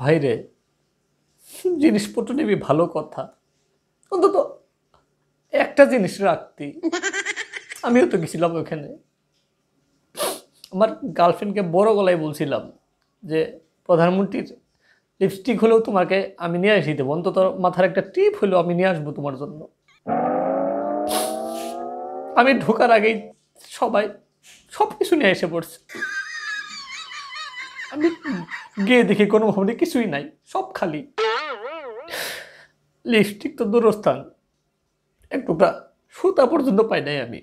ভাইরে জিনিসপত্র নিবি ভালো কথা, অন্তত একটা জিনিস রাখতি। আমিও তো গেছিলাম ওখানে, আমার গার্লফ্রেন্ডকে বড় গলায় বলছিলাম যে প্রধানমন্ত্রীর লিপস্টিক হলেও তোমাকে আমি নিয়ে আসি দেবো, অন্তত মাথার একটা টিপ হলেও আমি নিয়ে আসবো তোমার জন্য। আমি ঢোকার আগেই সবাই সব কিছু নিয়ে এসে পড়ছে। আমি গিয়ে দেখি কোনো ভাবে কিছুই নাই, সব খালি। লিপস্টিক তো দূরস্থান, এক টুকরা সুতা পর্যন্ত পাই নাই আমি।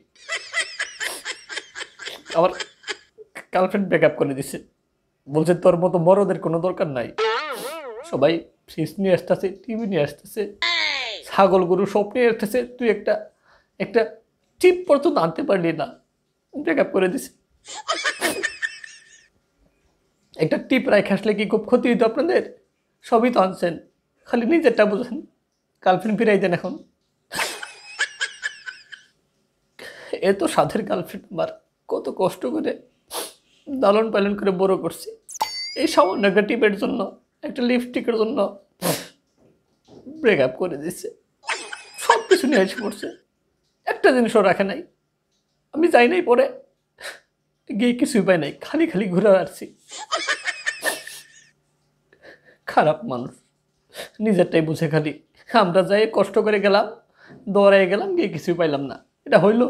আমার গার্লফ্রেন্ড ব্রেকআপ করে দিছে, বলছে তোর মতো বড়দের কোনো দরকার নাই। সবাই ফ্রিজ নিয়ে আসতেছে, টিভি নিয়ে আসতেছে, ছাগল গরু সব নিয়ে আসতেছে, তুই একটা একটা টিপ পর্যন্ত আনতে পারলি না, ব্রেকআপ করে দিছে। একটা টিপ রাখে আসলে কি খুব ক্ষতি হইতো আপনাদের? সবই তো আনছেন, খালি নিজেরটা বুঝেন। গার্লফ্রেন্ড ফিরাই দেন এখন। এত সাধের গার্লফ্রেন্ড আমার, কত কষ্ট করে লালন পালন করে বড় করছি, এই সামান্য একটা টিপের জন্য, একটা লিপস্টিকের জন্য ব্রেকআপ করে দিচ্ছে। সব কিছু নিয়ে এসে পড়ছে, একটা জিনিসও রাখে নাই। আমি যাই নাই, পরে গিয়ে কিছুই পাই নাই, খালি খালি ঘুরে আসছি। খারাপ মানুষ, নিজেরটাই বুঝে খালি। আমরা যাই কষ্ট করে গেলাম, দৌড়াই গেলাম, গিয়ে কিছুই পাইলাম না, এটা হইল?